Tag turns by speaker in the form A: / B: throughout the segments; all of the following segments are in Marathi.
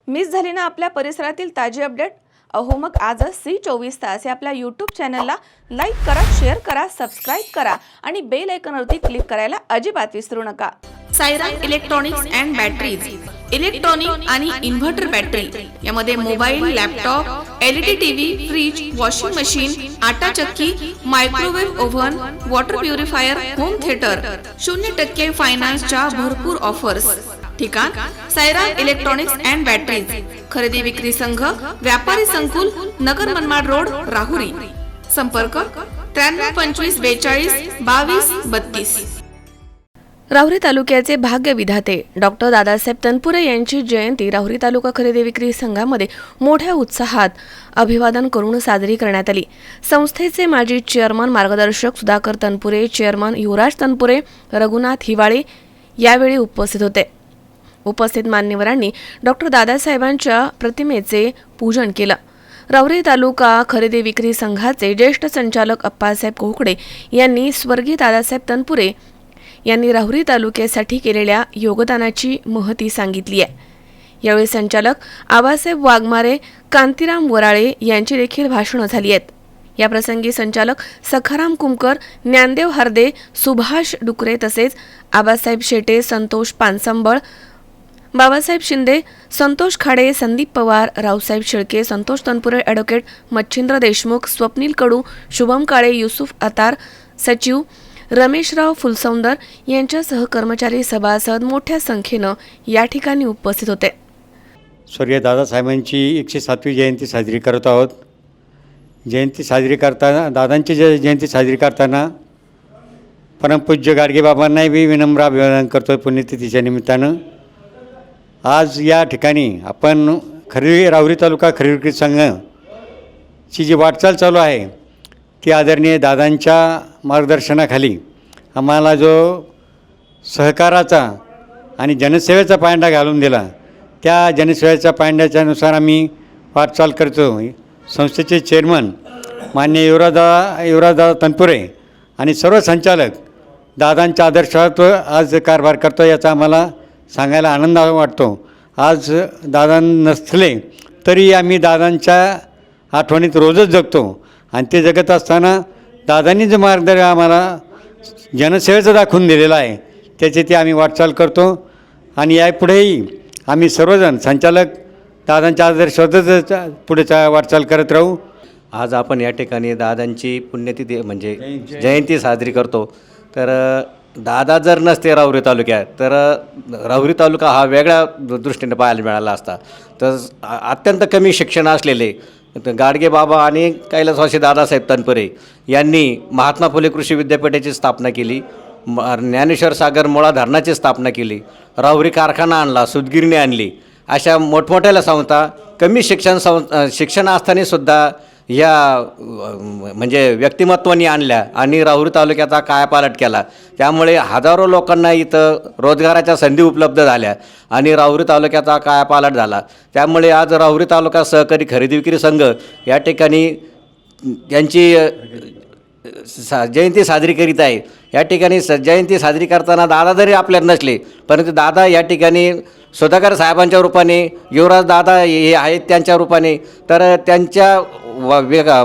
A: मिस झाली ना आपल्या परिसरातील ताजी अपडेट? अहो मग आजच C24 या आपल्या यूट्यूब चॅनलला लाईक करा, शेअर करा, सबस्क्राईब करा आणि बेल आयकॉनवरती क्लिक करायला अजिबात विसरू नका. Siren electronics and batteries, electronic आणि इन्व्हर्टर बॅटरी यामध्ये mobile, laptop, LED TV, fridge, washing machine, आटा चक्की, microwave oven, water purifier, home theatre, 0% फायनान्सच्या भरपूर ऑफर्स. ठिकाण सायरन इलेक्ट्रॉनिक्स अँड बॅटरीज, खरेदी विक्री संघ, व्यापारी संकुल, नगर मनमाड रोड, राहुरी. संपर्क 93 25 42 32. राहुरी तालुक्याचे भाग्य विधाते डॉक्टर दादासाहेब तनपुरे यांची जयंती राहुरी तालुका खरेदी विक्री संघामध्ये मोठ्या उत्साहात अभिवादन करून साजरी करण्यात आली. संस्थेचे माजी चेअरमन मार्गदर्शक सुधाकर तनपुरे, चेअरमन युवराज तनपुरे, रघुनाथ हिवाळे यावेळी उपस्थित होते. उपस्थित मान्यवरांनी डॉक्टर दादासाहेबांच्या प्रतिमेचे पूजन केलं. राहुरी तालुका खरेदी विक्री संघाचे ज्येष्ठ संचालक अप्पासाहेब कोकडे यांनी स्वर्गीय दादासाहेब तनपुरे यांनी राहुरी तालुक्यासाठी केलेल्या योगदानाची महती सांगितली आहे. यावेळी संचालक आबासाहेब वाघमारे, कांतीराम वराळे यांची देखील भाषणं झाली आहेत. या प्रसंगी संचालक सखाराम कुमकर, ज्ञानदेव हरदे, सुभाष डुकरे तसेच आबासाहेब शेटे, संतोष पानसंबळ, बाबासाहेब शिंदे, संतोष खाडे, संदीप पवार, रावसाहेब शेळके, संतोष तनपुरे, ॲडव्होकेट मच्छिंद्र देशमुख, स्वप्नील कडू, शुभम काळे, युसुफ अतार, सचिव रमेशराव फुलसौंदर यांच्यासह कर्मचारी, सभासद मोठ्या संख्येनं या ठिकाणी उपस्थित होते.
B: स्वर्गीय दादासाहेबांची 107वी जयंती साजरी करत आहोत. दादांची जयंती साजरी करताना परमपूज्य गाडगेबाबांनाही मी विनम्र अभिवादन करतो आहे पुण्यतिथीच्या निमित्तानं. आज या ठिकाणी आपण राहुरी तालुका खरेदी विक्री संघाची जी वाटचाल चालू आहे ती आदरणीय दादांच्या मार्गदर्शनाखाली आम्हाला जो सहकाराचा आणि जनसेवेचा पायंडा घालून दिला, त्या जनसेवेच्या पायंड्याच्यानुसार आम्ही वाटचाल करतो. संस्थेचे चेअरमन माननीय युवराजदादा तनपुरे आणि सर्व संचालक दादांच्या आदर्शात आज कारभार करतो, याचा आम्हाला सांगायला आनंद वाटतो. आज दादा नसले तरी आम्ही दादांच्या आठवणीत रोजच जगतो आणि ते जगत असताना दादांनी जो मार्ग आम्हाला जनसेवेचं दाखवून दिलेला आहे त्याची ती आम्ही वाटचाल करतो आणि यापुढेही आम्ही सर्वजण संचालक दादांच्या आदर्शातच पुढेचा वाटचाल करत राहू.
C: आज आपण या ठिकाणी दादांची पुण्यतिथी म्हणजे जयंती साजरी करतो. तर दादा जर नसते राहुरी तालुक्यात तर राहुरी तालुका हा वेगळ्या दृष्टीने पाहायला मिळाला असता. तर अत्यंत कमी शिक्षण असलेले गाडगे बाबा आणि कैलासवासी दादासाहेब तनपुरे यांनी महात्मा फुले कृषी विद्यापीठाची स्थापना केली, ज्ञानेश्वर सागर मुळा धरणाची स्थापना केली, राहुरी कारखाना आणला, सूतगिरणी आणली. अशा मोठमोठ्या संस्था कमी शिक्षण असतानासुद्धा या म्हणजे व्यक्तिमत्वांनी आणल्या आणि राहुरी तालुक्याचा कायापालट केला. त्यामुळे हजारो लोकांना इथं रोजगाराच्या संधी उपलब्ध झाल्या आणि राहुरी तालुक्याचा कायापालट झाला. त्यामुळे आज राहुरी तालुका सहकारी खरेदी विक्री संघ या ठिकाणी यांची जयंती साजरी करीत आहे. या ठिकाणी जयंती साजरी करताना दादा जरी आपल्यात नसले परंतु दादा या ठिकाणी सुधाकर साहेबांच्या रूपाने, युवराज दादा हे आहेत त्यांच्या रूपाने, तर त्यांच्या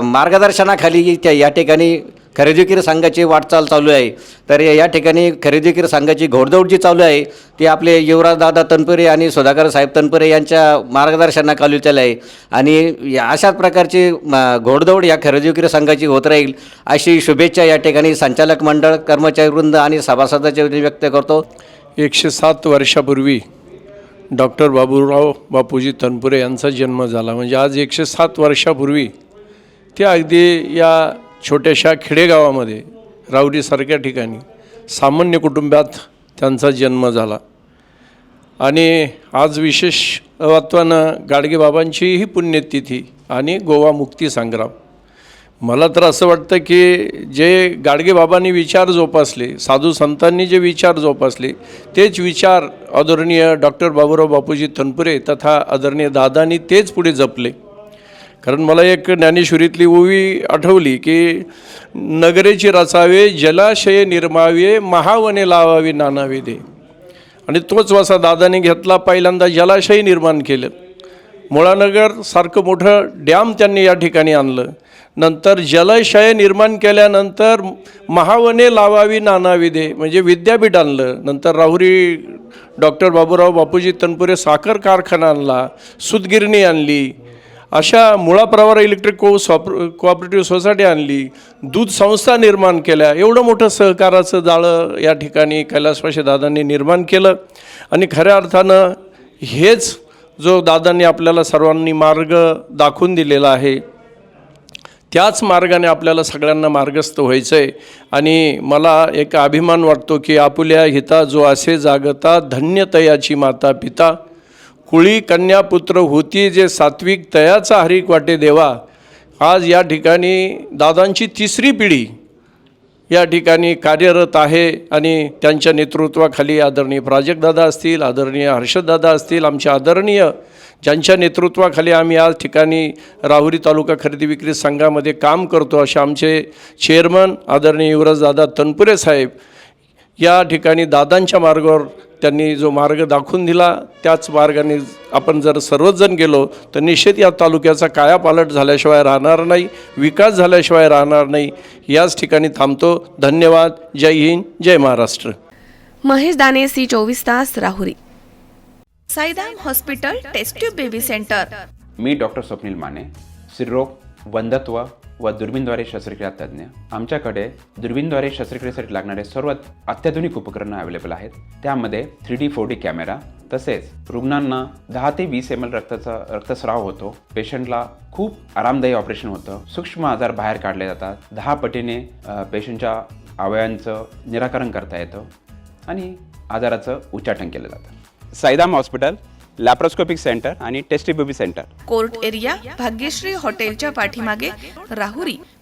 C: मार्गदर्शनाखाली या ठिकाणी खरेदी विक्री संघाची वाटचाल चालू आहे. तर या ठिकाणी खरेदी विक्री संघाची घोडदौड जी चालू आहे ती आपले युवराज दादा तनपुरे आणि सुधाकर साहेब तनपुरे यांच्या मार्गदर्शनाखाली चालू आहे आणि अशाच प्रकारची घोडदौड या खरेदी विक्री संघाची होत राहील अशी शुभेच्छा या ठिकाणी संचालक मंडळ, कर्मचारीवृंद आणि सभासदांच्या व्यक्त करतो.
D: 107 वर्षापूर्वी डॉक्टर बापूजी तनपुरे यांचा जन्म झाला. म्हणजे आज 107 वर्षापूर्वी ते अगदी या छोट्याशा खेडेगावामध्ये राहुरीसारख्या ठिकाणी सामान्य कुटुंबात त्यांचा जन्म झाला आणि आज विशेषत्वानं गाडगेबाबांचीही पुण्यतिथी आणि गोवा मुक्ती संग्राम. मला तर असं वाटतं की जे गाडगेबाबांनी विचार जोपासले, साधू संतांनी जे विचार जोपासले तेच विचार आदरणीय डॉक्टर बापूजी तनपुरे तथा आदरणीय दादांनी तेच पुढे जपले. कारण मला एक ज्ञानेश्वरीतली ओवी आठवली की नगरेची रचावे, जलाशये निर्मावे, महावने लावावे नानावे दे. आणि तोच वसा दादाने घेतला, पहिल्यांदा जलाशय निर्माण केलं मुळानगर सारखं मोठं डॅम त्यांनी या ठिकाणी आणलं. नंतर जलाशय निर्माण केल्यानंतर महावने लावावी नानाविधे म्हणजे विद्यापीठ आणलं. नंतर राहुरी डॉक्टर बाबूराव बापूजी तनपुरे साखर कारखाना आणला, सूतगिरणी आणली, अशा मुळा प्रवार इलेक्ट्रिक कोऑपरेटिव्ह सोसायटी आणली, दूध संस्था निर्माण केल्या. एवढं मोठं सहकाराचं जाळं या ठिकाणी कैलासवासी दादांनी निर्माण केलं. आणि खऱ्या अर्थानं हेच जो दादांनी आपल्याला सर्वांनी मार्ग दाखवून दिलेला आहे, त्याच मार्गाने आपल्याला सगळ्यांना मार्गस्थ व्हायचं आहे. आणि मला एक अभिमान वाटतो की आपुल्या हिता जो असे जागता, धन्य तयाची माता पिता, कुळी कन्या पुत्र होती जे सात्विक तयाचा हरिक वाटे देवा. आज या ठिकाणी दादांची तिसरी पिढी या ठिकाणी कार्यरत आहे आणि त्यांच्या नेतृत्वाखाली आदरणीय प्राजक्तदादा असतील, आदरणीय हर्षददादा असतील, आमच्या आदरणीय ज्यांच्या नेतृत्वाखाली आम्ही आज ठिकाणी राहुरी तालुका खरेदी विक्री संघामध्ये काम करतो, असे आमचे चेअरमन आदरणीय युवराजदादा तनपुरे साहेब या ठिकाणी दादांच्या मार्गावर त्यांनी जो मार्ग दाखवून दिला, त्याच मार्गाने आपण जर सर्वच जण गेलो तर निश्चित या तालुक्याचा कायापालट झाल्याशिवाय राहणार नाही, विकास झाल्याशिवाय राहणार नाही. याच ठिकाणी थांबतो. धन्यवाद. जय हिंद, जय महाराष्ट्र.
A: महेश दाने, C24 तास, Rahuri. Saidham hospital test tube baby centre.
E: मी डॉक्टर स्वप्नील माने, स्त्रीरोग, वंध्यत्व व दुर्बीणद्वारे शस्त्रक्रिया तज्ज्ञ. आमच्याकडे दुर्बीणद्वारे शस्त्रक्रियेसाठी लागणारे सर्व अत्याधुनिक उपकरणं अवेलेबल आहेत. त्यामध्ये 3D 4D कॅमेरा, तसेच रुग्णांना 10 ते 20 ml रक्तस्राव होतो. पेशंटला खूप आरामदायी ऑपरेशन होतं. सूक्ष्म आजार बाहेर काढले जातात. 10 पटीने पेशंटच्या अवयवांचं निराकरण करता येतं आणि आजाराचं उच्चाटन केलं जातं.
F: साईदाम हॉस्पिटल, लॅप्रोस्कोपिक सेंटर आणि test baby centre.
A: Court area, Bhagyashree हॉटेलच्या पाठीमागे, राहुरी.